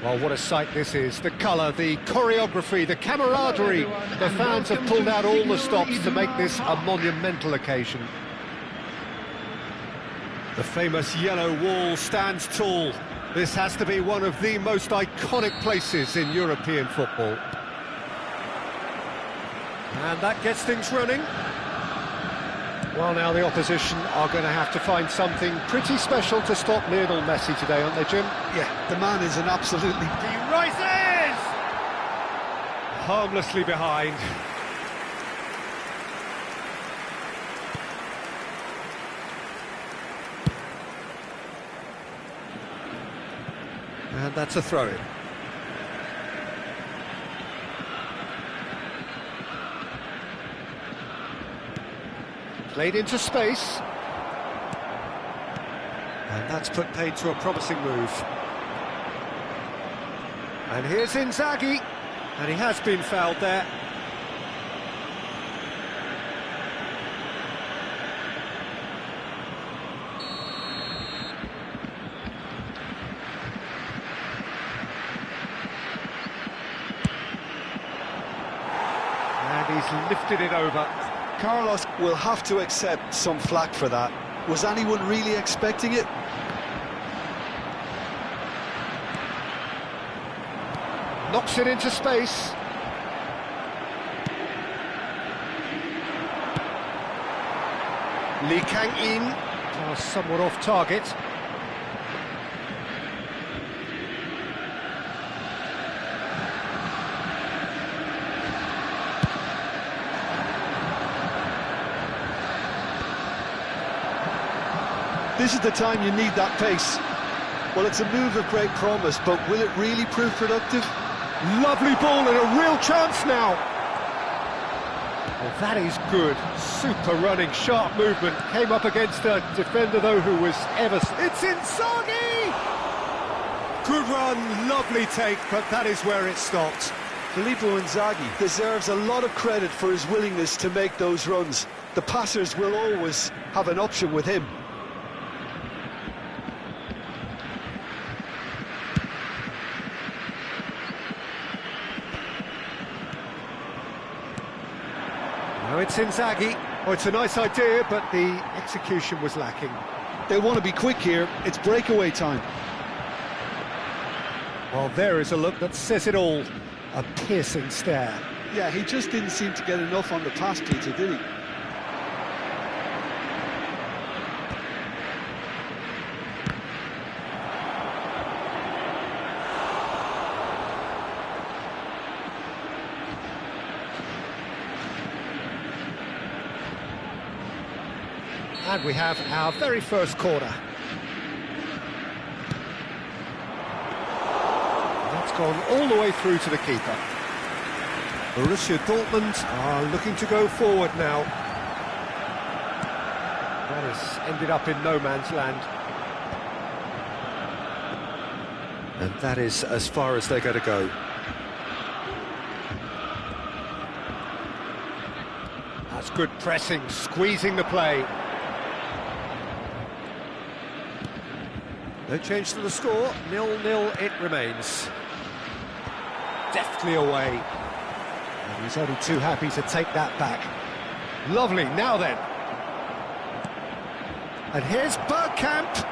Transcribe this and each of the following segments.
Well, what a sight this is. The colour, the choreography, the camaraderie. The fans have pulled out all the stops to make this a monumental occasion. The famous yellow wall stands tall. This has to be one of the most iconic places in European football. And that gets things running. Well, now the opposition are going to have to find something pretty special to stop Lionel Messi today, aren't they, Jim? Yeah, the man is an absolutely... He rises! Harmlessly behind. And that's a throw-in. Played into space. And that's put paid to a promising move. And here's Inzaghi. And he has been fouled there. And he's lifted it over. Carlos will have to accept some flack for that. Was anyone really expecting it? Knocks it into space. Lee Kang-in, somewhat off target. This is the time you need that pace. Well, it's a move of great promise, but will it really prove productive? Lovely ball and a real chance now. Well, that is good. Super running, sharp movement. Came up against a defender, though, who was ever... It's Inzaghi! Good run, lovely take, but that is where it stopped. Filippo Inzaghi deserves a lot of credit for his willingness to make those runs. The passers will always have an option with him. Now it's Inzaghi. Oh, it's a nice idea, but the execution was lacking. They want to be quick here. It's breakaway time. Well, there is a look that says it all. A piercing stare. Yeah, he just didn't seem to get enough on the pass, Peter, did he? And we have our very first corner. That's gone all the way through to the keeper. Borussia Dortmund are looking to go forward now. That has ended up in no man's land. And that is as far as they're going to go. That's good pressing, squeezing the play. No change to the score, 0-0 it remains. Deftly away. And he's only too happy to take that back. Lovely, now then. And here's Bergkamp.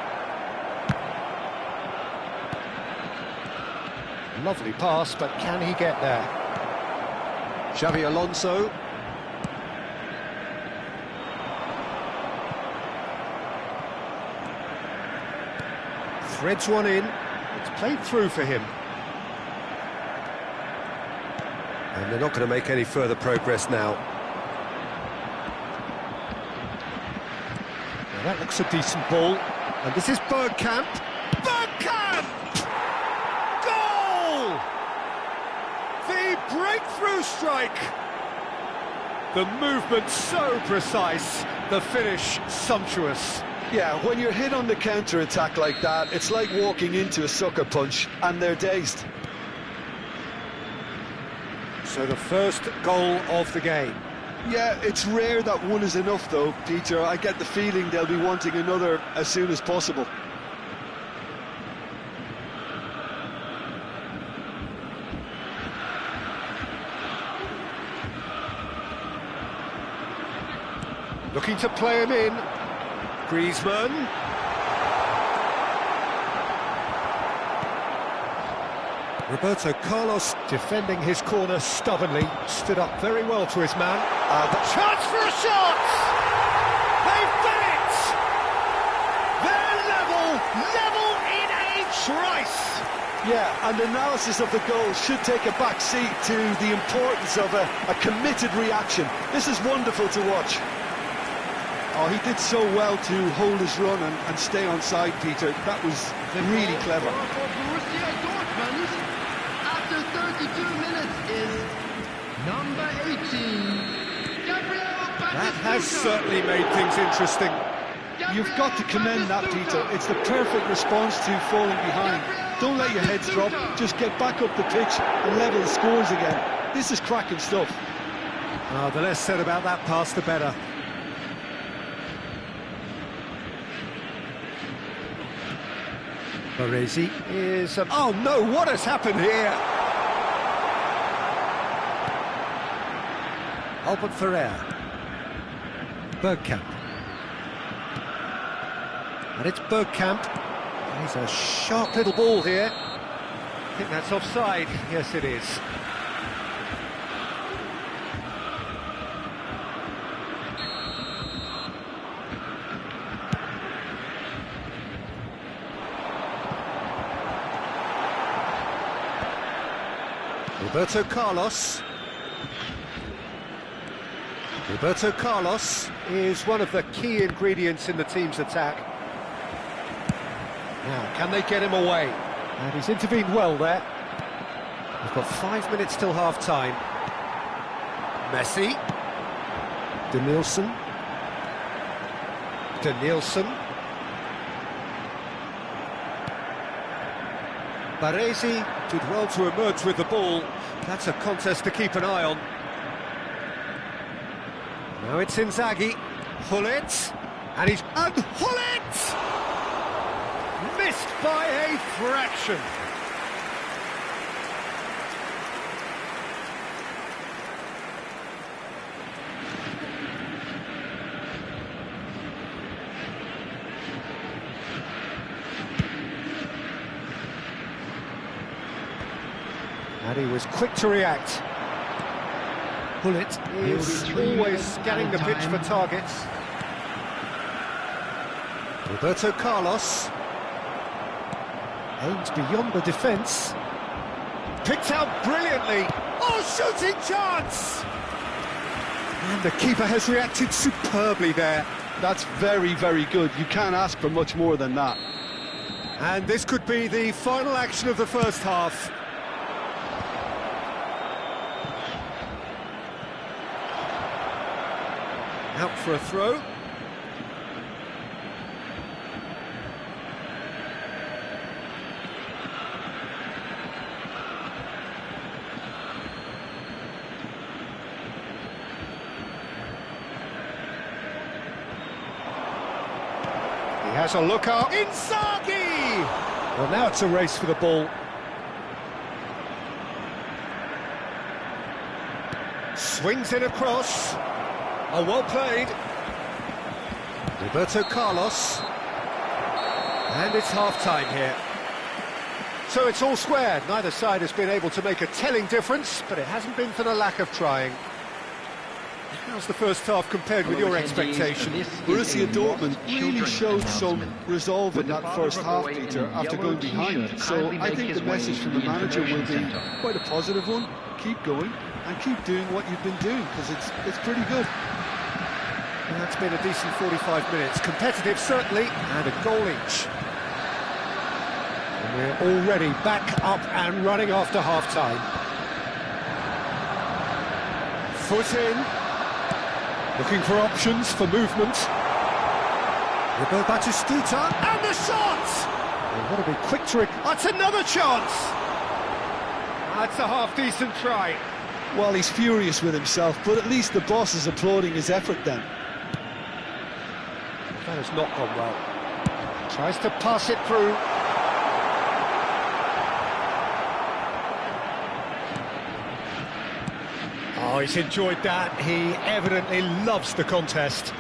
Lovely pass, but can he get there? Xavi Alonso. Threads one in. It's played through for him. And they're not going to make any further progress now. Now that looks a decent ball. And this is Bergkamp. Bergkamp! Goal! The breakthrough strike. The movement so precise. The finish sumptuous. Yeah, when you're hit on the counter-attack like that, it's like walking into a sucker punch, and they're dazed. So the first goal of the game. Yeah, it's rare that one is enough, though, Peter. I get the feeling they'll be wanting another as soon as possible. Looking to play him in. Griezmann. Roberto Carlos defending his corner stubbornly. Stood up very well to his man. The chance for a shot! They've done it! They're level in a trice! Yeah, and analysis of the goal should take a back seat to the importance of a committed reaction. This is wonderful to watch. Oh, he did so well to hold his run and stay on side, Peter. That was really clever. After 32 minutes is number 18, Gabriel. That has certainly made things interesting. You've got to commend that, Peter. It's the perfect response to falling behind. Don't let your heads drop, just get back up the pitch and level the scores again. This is cracking stuff. Oh, the less said about that pass, the better. Baresi is... oh no, what has happened here? Albert Ferrer. Bergkamp. And it's Bergkamp. He's a sharp little ball here. I think that's offside. Yes, it is. Roberto Carlos. Roberto Carlos is one of the key ingredients in the team's attack. Now, can they get him away? And he's intervened well there. We've got 5 minutes till half-time. Messi. Denilson. Baresi did well to emerge with the ball. That's a contest to keep an eye on. Now it's Inzaghi. Hullet. And Hullet! Missed by a fraction. And he was quick to react. Hullet is always scanning the pitch for targets. Roberto Carlos aims beyond the defence. Picked out brilliantly. Oh, shooting chance! And the keeper has reacted superbly there. That's very, very good. You can't ask for much more than that. And this could be the final action of the first half. Out for a throw. He has a look up. Inzaghi! Well, now it's a race for the ball. Swings in across. Oh, well played. Roberto Carlos. And it's half-time here. So it's all square. Neither side has been able to make a telling difference, but it hasn't been for the lack of trying. How's the first half compared with your expectations? Borussia Dortmund really showed some resolve in that first half, Peter, after going behind. So I think the message from the manager will be quite a positive one. Keep going and keep doing what you've been doing, because it's pretty good. And that's been a decent 45 minutes. Competitive, certainly, and a goal each. And we're already back up and running after half-time. Foot in. Looking for options for movement. Roberto Batistuta, and the shot! They want to be quick to... That's another chance! That's a half-decent try. Well, he's furious with himself, but at least the boss is applauding his effort then. That has not gone well. Tries to pass it through. Oh, he's enjoyed that. He evidently loves the contest.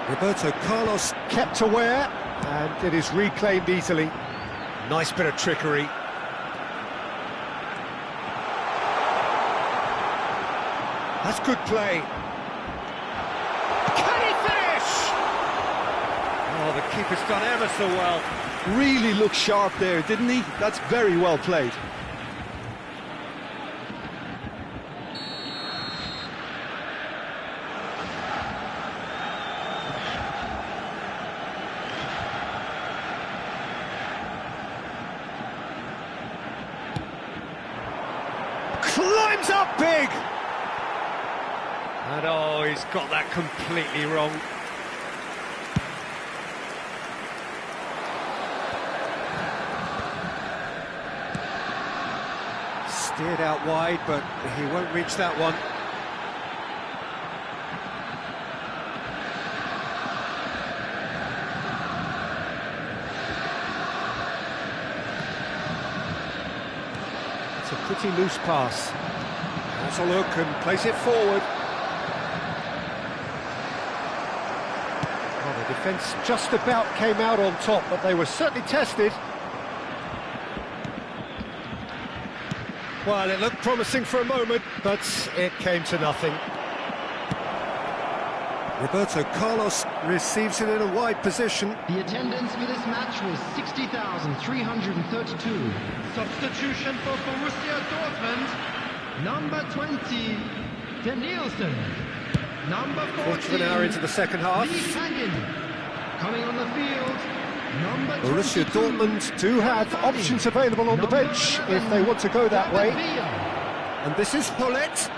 Roberto Carlos kept aware, and it is reclaimed easily. Nice bit of trickery. That's good play. Can he finish? Oh, the keeper's done ever so well. Really looked sharp there, didn't he? That's very well played. Climbs up big! And oh, he's got that completely wrong. Steered out wide, but he won't reach that one. It's a pretty loose pass. Has a look and place it forward. Well, the defence just about came out on top, but they were certainly tested. Well, it looked promising for a moment, but it came to nothing. Roberto Carlos receives it in a wide position. The attendance for this match was 60,332. Substitution for Borussia Dortmund, number 20, De Nielsen. Number 14, Quarter of an hour into the second half. Lee Hagen. Coming on the field, number Borussia 22, Dortmund do have options available on the bench if they want to go that way. And this is Paulette.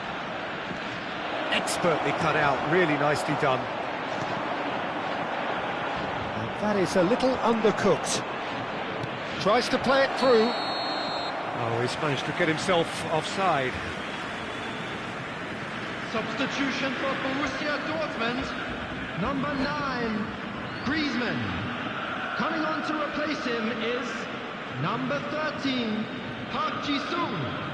Expertly cut out, really nicely done. And that is a little undercooked. Tries to play it through. Oh, he's managed to get himself offside. Substitution for Borussia Dortmund, number 9, Griezmann. Coming on to replace him is number 13, Park Ji-sung.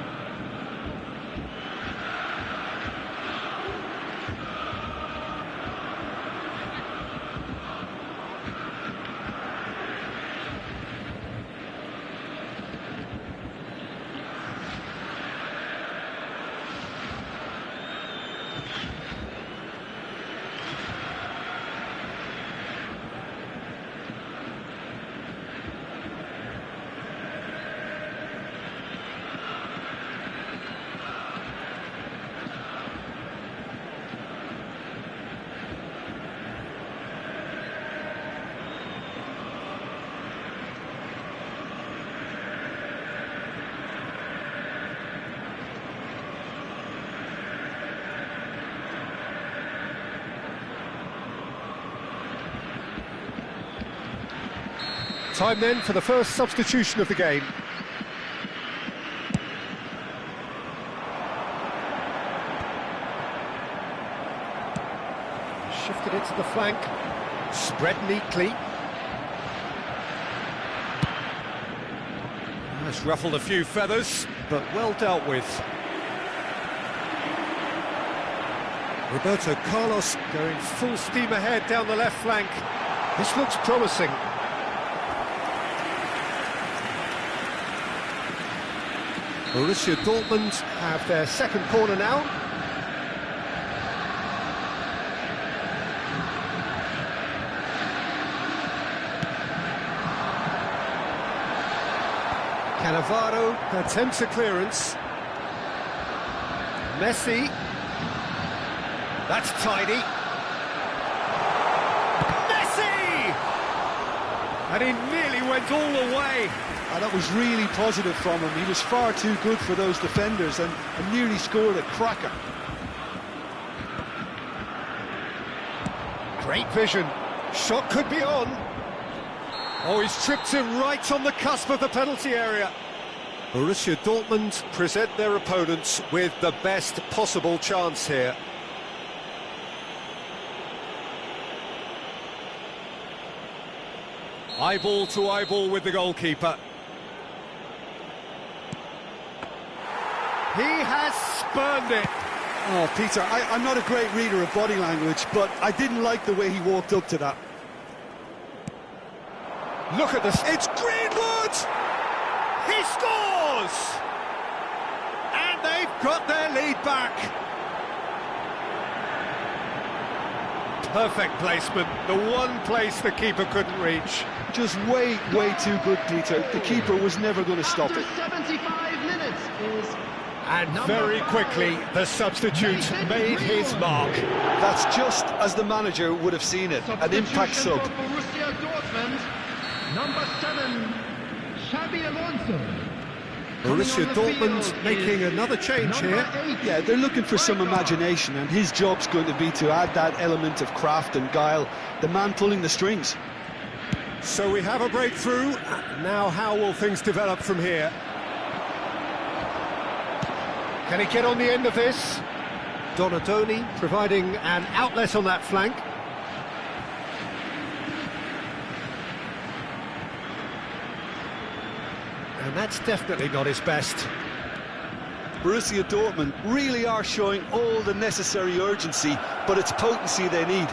Time then for the first substitution of the game. Shifted it to the flank, spread neatly. That's ruffled a few feathers, but well dealt with. Roberto Carlos going full steam ahead down the left flank. This looks promising. Borussia Dortmund have their second corner now. Cannavaro attempts a clearance. Messi. That's tidy. Messi! And he nearly went all the way. That was really positive from him. He was far too good for those defenders and nearly scored a cracker. Great vision. Shot could be on. Oh, he's tripped him right on the cusp of the penalty area. Borussia Dortmund present their opponents with the best possible chance here. Eyeball to eyeball with the goalkeeper. He has spurned it. Oh, Peter, I'm not a great reader of body language, but I didn't like the way he walked up to that. Look at this. It's Greenwood! He scores! And they've got their lead back. Perfect placement. The one place the keeper couldn't reach. Just way too good, Peter. The keeper was never going to stop it. 75 minutes is... And very quickly, the substitute made his mark. That's just as the manager would have seen it, an impact sub. For Borussia Dortmund, number 7, Xabi Alonso. Borussia Dortmund making another change here. Yeah, they're looking for some imagination, and his job's going to be to add that element of craft and guile, the man pulling the strings. So we have a breakthrough. Now how will things develop from here? Can he get on the end of this? Donadoni providing an outlet on that flank. And that's definitely not his best. Borussia Dortmund really are showing all the necessary urgency, but it's potency they need.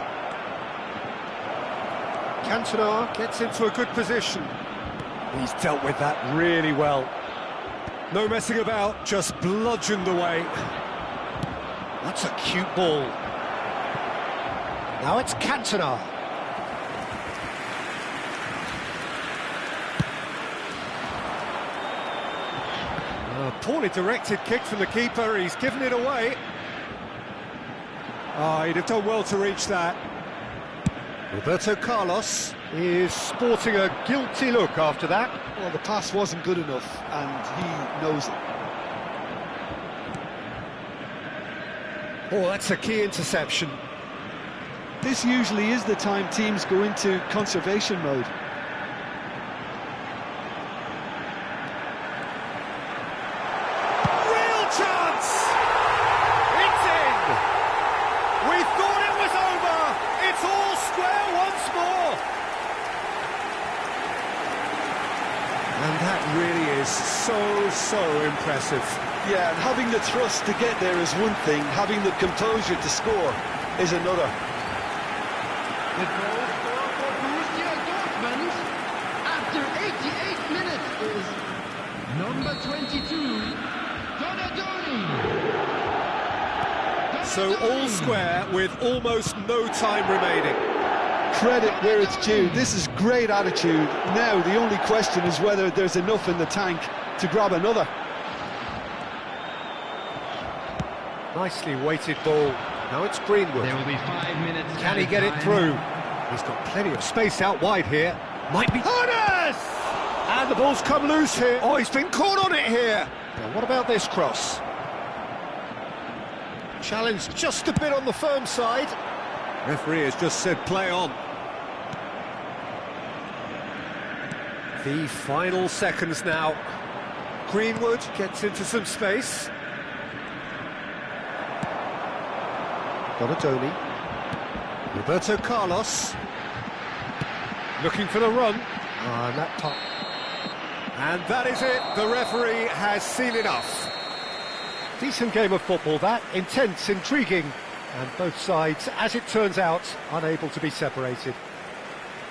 Cantona gets into a good position. He's dealt with that really well. No messing about, just bludgeoned away. That's a cute ball. Now it's Cantona. A poorly directed kick from the keeper, he's given it away. Oh, he'd have done well to reach that. Roberto Carlos is sporting a guilty look after that. Well, the pass wasn't good enough, and he knows it. Oh, that's a key interception. This usually is the time teams go into conservation mode. Real chance! It's in! We thought it was over! It's all square once more! And that really is so impressive. Yeah, and having the thrust to get there is one thing, having the composure to score is another. The goal scorer for Borussia Dortmund after 88 minutes is number 22, Donadoni. So all square with almost no time remaining. Credit where it's due. This is great attitude. Now the only question is whether there's enough in the tank to grab another. Nicely weighted ball. Now it's Greenwood. There will be 5 minutes. Can he get it through? He's got plenty of space out wide here. Might be... Harness! And the ball's come loose here. Oh, he's been caught on it here. Now, what about this cross? Challenge just a bit on the firm side. Referee has just said play on. The final seconds now. Greenwood gets into some space. Donadoni. Roberto Carlos. Looking for the run. And that top. And that is it. The referee has seen enough. Decent game of football, that. Intense, intriguing. And both sides, as it turns out, unable to be separated.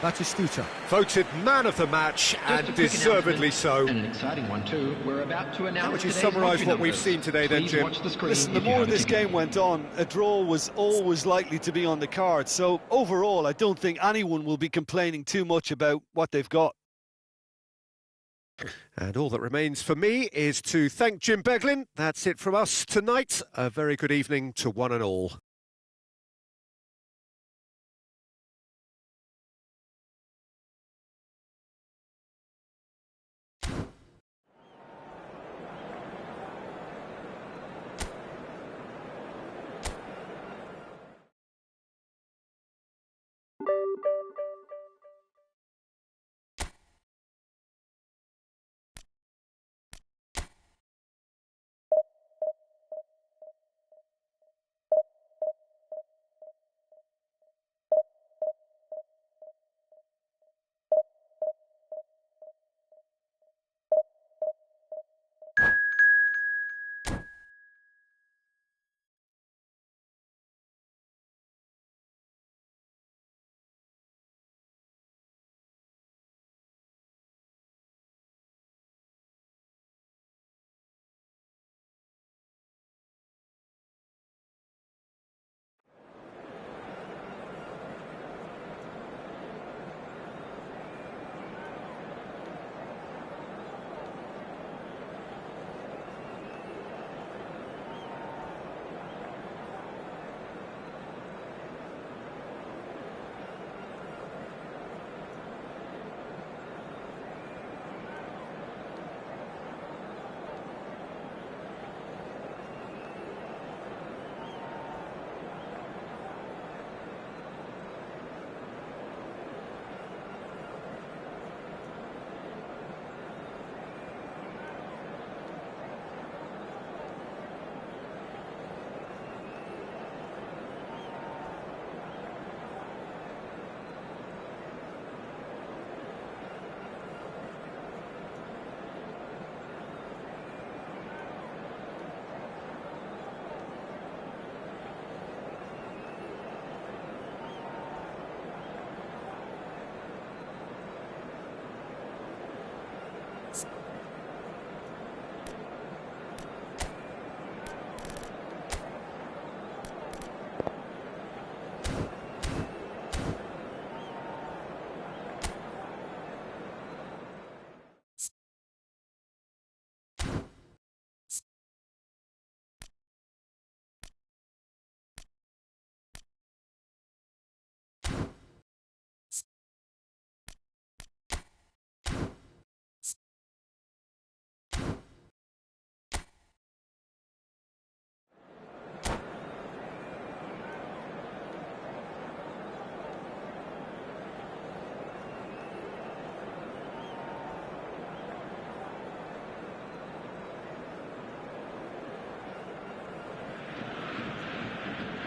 Batistuta voted man of the match, and deservedly so. And an exciting one too. We're about to announce. How would you summarise what we've seen today then, Jim? Listen, the more this game went on, a draw was always likely to be on the card. So overall, I don't think anyone will be complaining too much about what they've got. And all that remains for me is to thank Jim Beglin. That's it from us tonight. A very good evening to one and all.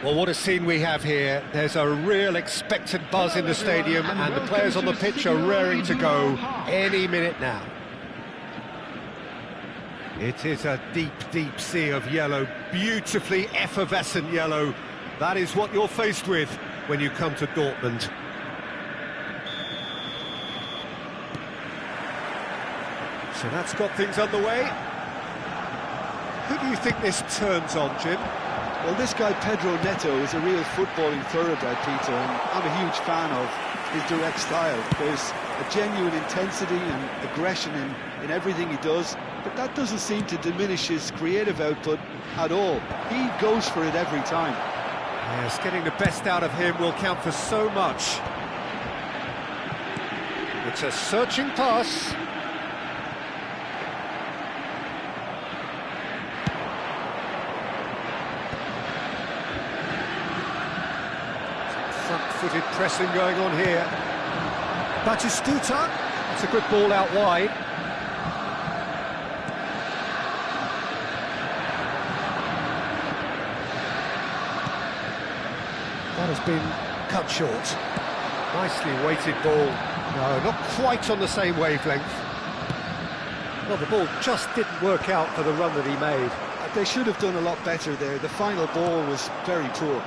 Well, what a scene we have here. There's a real expectant buzz in the stadium, and the players on the pitch are raring to go any minute now. It is a deep, deep sea of yellow, beautifully effervescent yellow. That is what you're faced with when you come to Dortmund. So that's got things underway. Who do you think this turns on, Jim? Well, this guy Pedro Neto is a real footballing thoroughbred, Peter, and I'm a huge fan of his direct style. There's a genuine intensity and aggression in everything he does, but that doesn't seem to diminish his creative output at all. He goes for it every time. Yes, getting the best out of him will count for so much. It's a searching pass. Front-footed pressing going on here. Batistuta, it's a good ball out wide. That has been cut short. Nicely weighted ball. No, not quite on the same wavelength. Well, the ball just didn't work out for the run that he made. They should have done a lot better there. The final ball was very poor.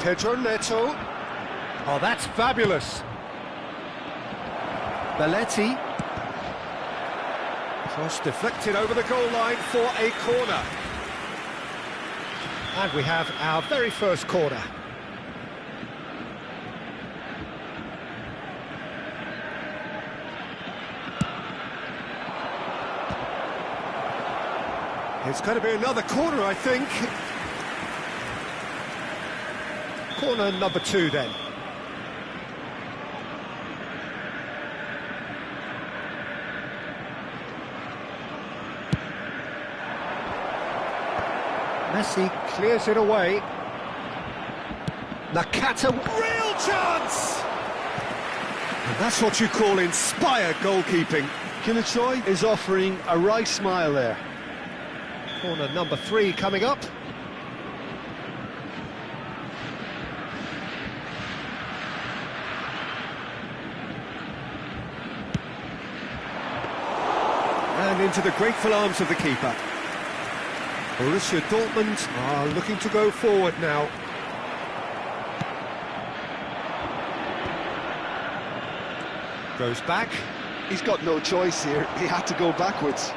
Pedro Neto. Oh, that's fabulous. Belletti. Cross deflected over the goal line for a corner. And we have our very first corner. It's going to be another corner, I think. Corner number 2 then. Messi clears it away. Nakata, real chance! And that's what you call inspired goalkeeping. Kinnitsoy is offering a right smile there. Corner number 3 coming up. And into the grateful arms of the keeper. Borussia Dortmund are looking to go forward now. Goes back. He's got no choice here. He had to go backwards.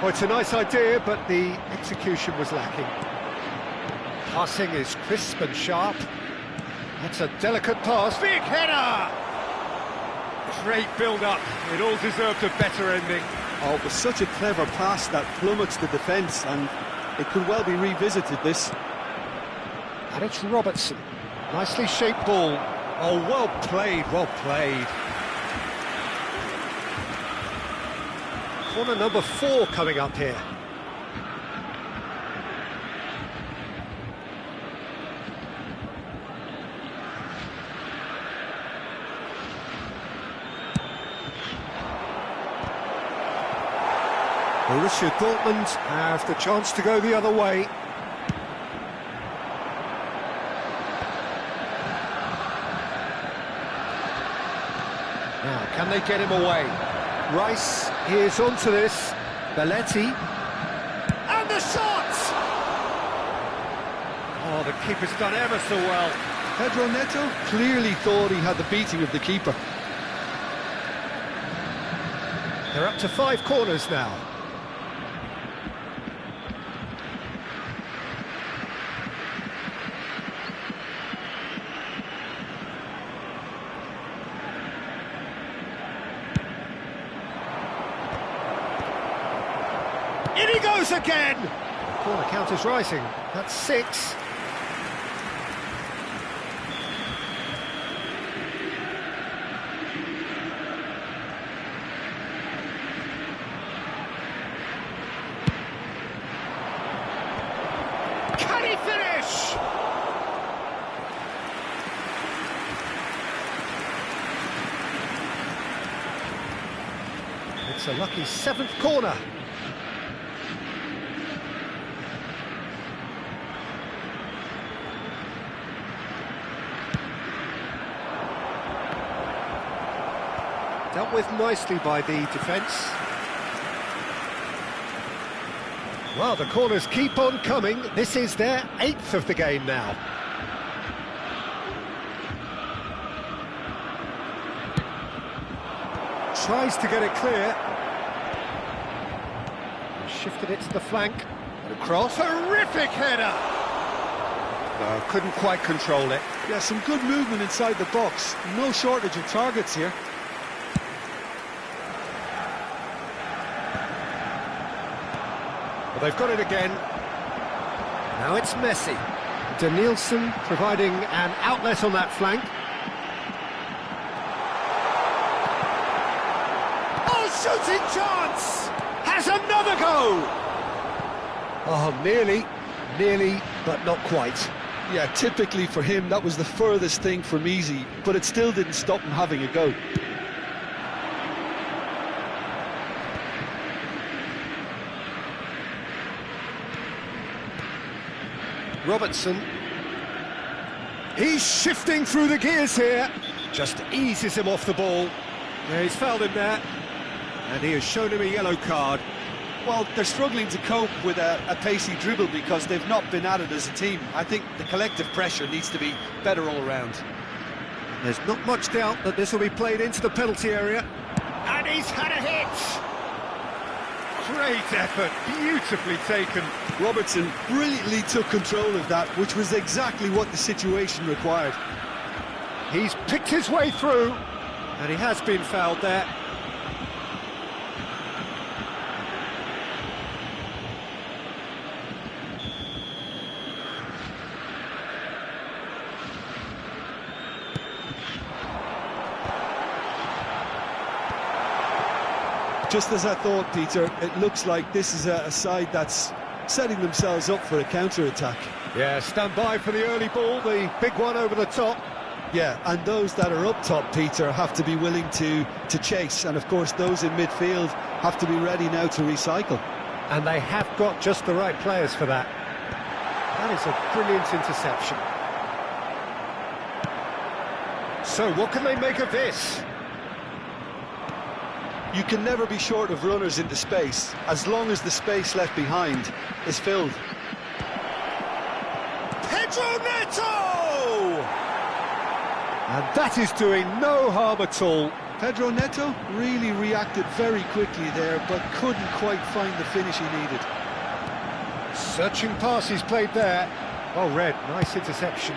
Well, it's a nice idea, but the execution was lacking. Passing is crisp and sharp. That's a delicate pass. Big header! Great build-up. It all deserved a better ending. Oh, it was such a clever pass that plummets the defence, and it could well be revisited, this. And it's Robertson. Nicely shaped ball. Oh, well played, well played. Corner number 4 coming up here. Borussia Dortmund have the chance to go the other way. Now, can they get him away? Rice is onto this. Belletti. And the shot! Oh, the keeper's done ever so well. Pedro Neto clearly thought he had the beating of the keeper. They're up to 5 corners now. In he goes again! Corner count is rising. That's 6. Can he finish? It's a lucky 7th corner. Dealt with nicely by the defence. Well, the corners keep on coming. This is their 8th of the game now. Tries to get it clear. Shifted it to the flank. And across. Terrific header! No, couldn't quite control it. Yeah, some good movement inside the box. No shortage of targets here. Well, they've got it again. Now it's Messi. Danielson providing an outlet on that flank. Oh, shooting chance! Has another go! Oh, nearly, but not quite. Yeah, typically for him, that was the furthest thing from easy, but it still didn't stop him having a go. Robertson. He's shifting through the gears here. Just eases him off the ball. Yeah, he's fouled him there. And he has shown him a yellow card. Well, they're struggling to cope with a pacey dribble because they've not been at it as a team. I think the collective pressure needs to be better all around. There's not much doubt that this will be played into the penalty area. And he's had a hit! Great effort, beautifully taken. Robertson brilliantly took control of that, which was exactly what the situation required. He's picked his way through, and he has been fouled there. Just as I thought, Peter, it looks like this is a side that's setting themselves up for a counter-attack. Yeah, stand by for the early ball, the big one over the top. Yeah, and those that are up top, Peter, have to be willing to chase. And, of course, those in midfield have to be ready now to recycle. And they have got just the right players for that. That is a brilliant interception. So, what can they make of this? You can never be short of runners into space, as long as the space left behind is filled. Pedro Neto! And that is doing no harm at all. Pedro Neto really reacted very quickly there, but couldn't quite find the finish he needed. Searching pass he's played there. Well read, nice interception.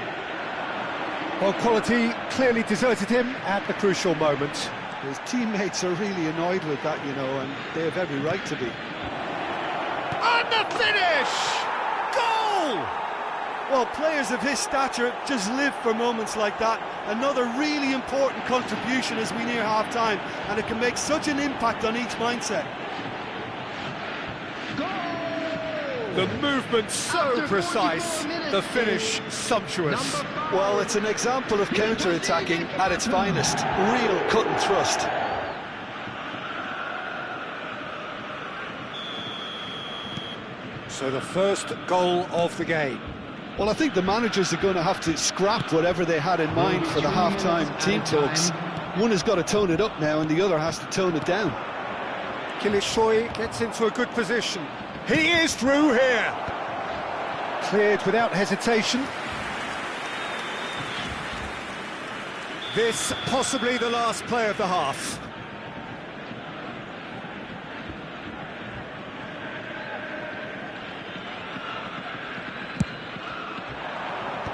Well, quality clearly deserted him at the crucial moment. His teammates are really annoyed with that, you know, and they have every right to be. And the finish! Goal! Well, players of his stature just live for moments like that. Another really important contribution as we near half-time, and it can make such an impact on each mindset. The movement so precise, the finish sumptuous. Well, it's an example of counter-attacking at its finest. Real cut and thrust. So the first goal of the game. Well, I think the managers are going to have to scrap whatever they had in mind for the half-time team talks. One has got to tone it up now and the other has to tone it down. Kilishoy gets into a good position. He is through here. Cleared without hesitation. This possibly the last play of the half.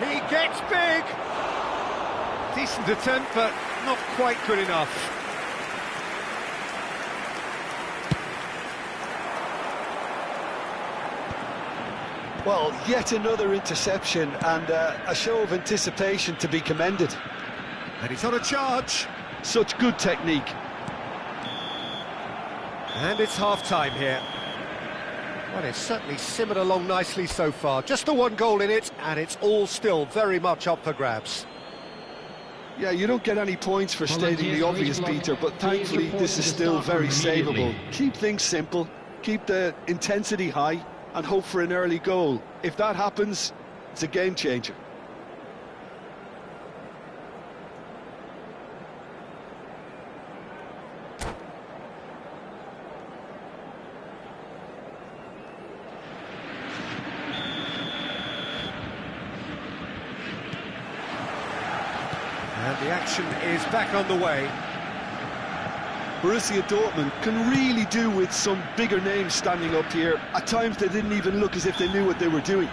He gets big. Decent attempt, but not quite good enough. Well, yet another interception and a show of anticipation to be commended. And he's on a charge. Such good technique. And it's half-time here. Well, it's certainly simmered along nicely so far. Just the one goal in it, and it's all still very much up for grabs. Yeah, you don't get any points for stating the obvious, Peter, but thankfully this is still very savable. Keep things simple, keep the intensity high, and hope for an early goal. If that happens, it's a game changer. And the action is back on the way. Borussia Dortmund can really do with some bigger names standing up here. At times they didn't even look as if they knew what they were doing.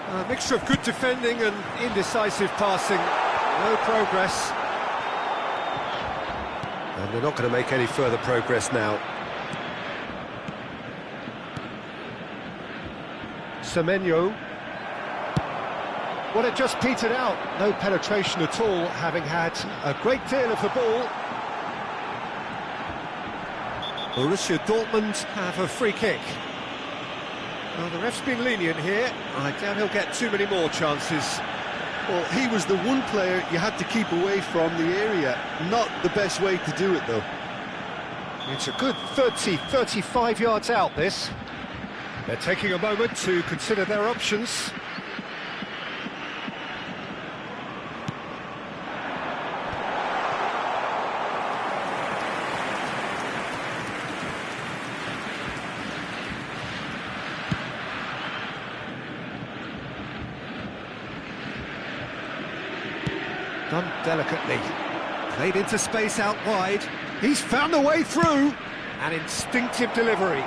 A mixture of good defending and indecisive passing. No progress. And they're not going to make any further progress now. Semenyo. Well, it just petered out. No penetration at all, having had a great deal of the ball. Borussia Dortmund have a free kick. Well, the ref's been lenient here. I doubt he'll get too many more chances. Well, he was the one player you had to keep away from the area. Not the best way to do it, though. It's a good 35 yards out, this. They're taking a moment to consider their options. Done delicately. Played into space out wide. He's found a way through. An instinctive delivery.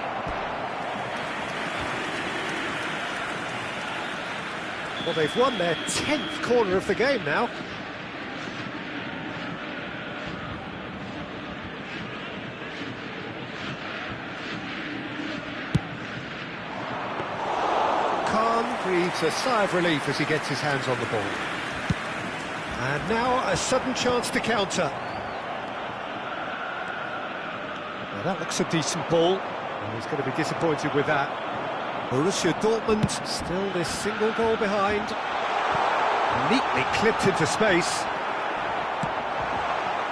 Well, they've won their 10th corner of the game now. Khan breathes a sigh of relief as he gets his hands on the ball. And now a sudden chance to counter. Well, that looks a decent ball. And he's going to be disappointed with that. Borussia Dortmund still this single goal behind. Neatly clipped into space.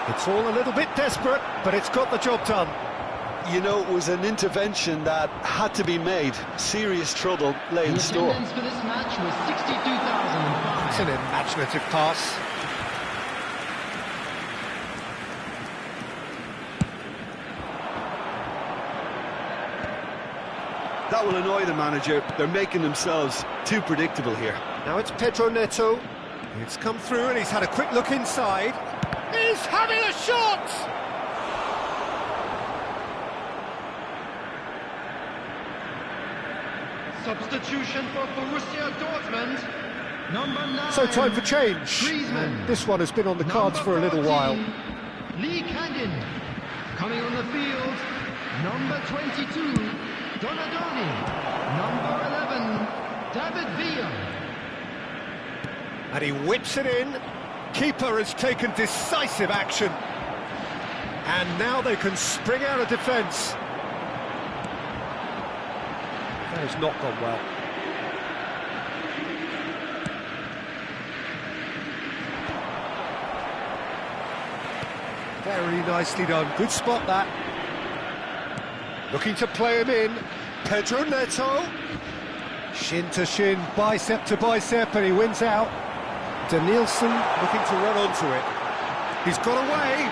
It's all a little bit desperate, but it's got the job done. You know, it was an intervention that had to be made. Serious trouble lay in store. The attendance for this match was 62,005. It's an imaginative pass. That will annoy the manager. They're making themselves too predictable here. Now it's Pedro Neto. It's come through and he's had a quick look inside. He's having a shot! Substitution for Borussia Dortmund. Number 9. So time for change. Griezmann. And this one has been on the cards for a little while. Lee Canyon. Coming on the field, number 22. Donadoni, number 11, David Villa. And he whips it in. Keeper has taken decisive action. And now they can spring out of defence. That has not gone well. Very nicely done. Good spot, that. Looking to play him in. Pedro Neto. Shin to shin, bicep to bicep, and he wins out. Danielson looking to run onto it. He's got away.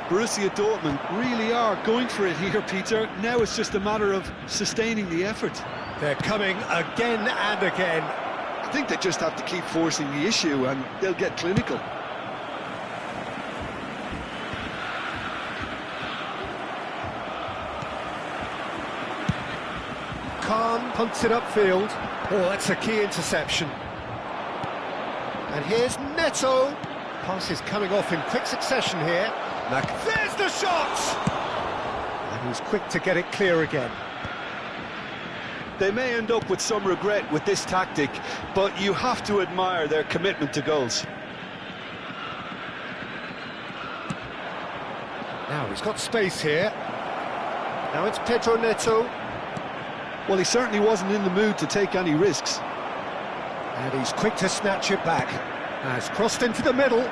Borussia Dortmund really are going for it here, Peter. Now it's just a matter of sustaining the effort. They're coming again and again. I think they just have to keep forcing the issue and they'll get clinical. Khan punts it upfield. Oh, that's a key interception. And here's Neto. Pass is coming off in quick succession here. There's the shot! And he's quick to get it clear again. They may end up with some regret with this tactic, but you have to admire their commitment to goals. Now he's got space here. Now it's Pedro Neto. Well, he certainly wasn't in the mood to take any risks. And he's quick to snatch it back. Has crossed into the middle.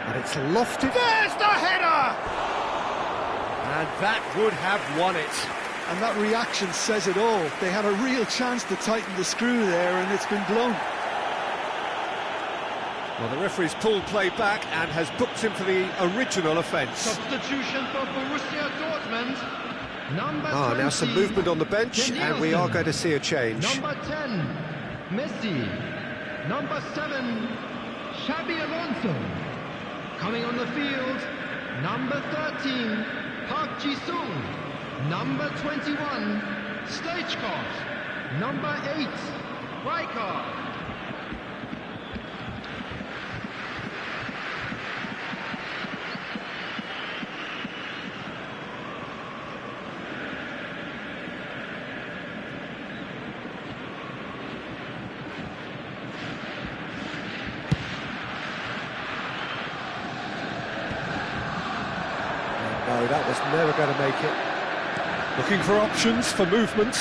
And it's lofted. There's the header! And that would have won it. And that reaction says it all. They had a real chance to tighten the screw there, and it's been blown. Well, the referee's pulled play back and has booked him for the original offence. Substitution for Borussia Dortmund. Number 20, now some movement on the bench, and we are going to see a change. Number 10, Messi. Number 7, Xabi Alonso. Coming on the field, number 13, Park Ji-sung. Number 21, Stoichkov. Number 8, Rijkaard. No, that was never going to make it. Looking for options for movement.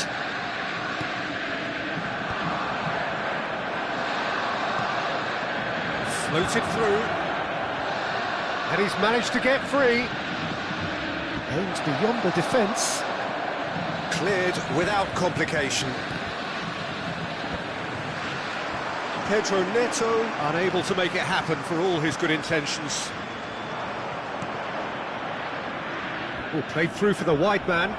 Floated through. And he's managed to get free. Aims beyond the defence. Cleared without complication. Pedro Neto unable to make it happen for all his good intentions. Oh, played through for the wide man.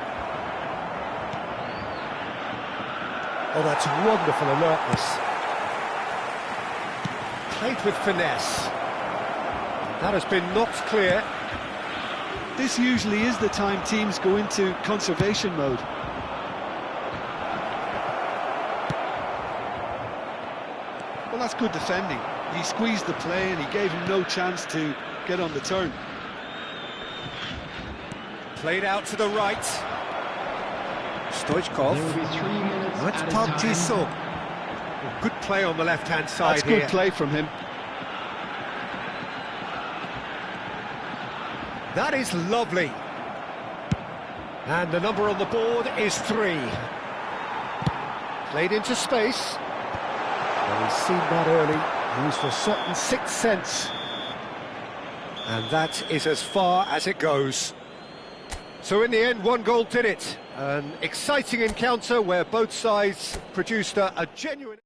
Oh, that's wonderful alertness. Played with finesse. That has been knocked clear. This usually is the time teams go into conservation mode. Well, that's good defending. He squeezed the play and he gave him no chance to get on the turn. Played out to the right. Stoichkov. That's Park Ji-sung. Good play on the left-hand side. That's good play from him. That is lovely. And the number on the board is 3. Played into space. Well, he's seen that early. Used a certain sixth sense. And that is as far as it goes. So in the end, 1 goal did it. An exciting encounter where both sides produced a genuine...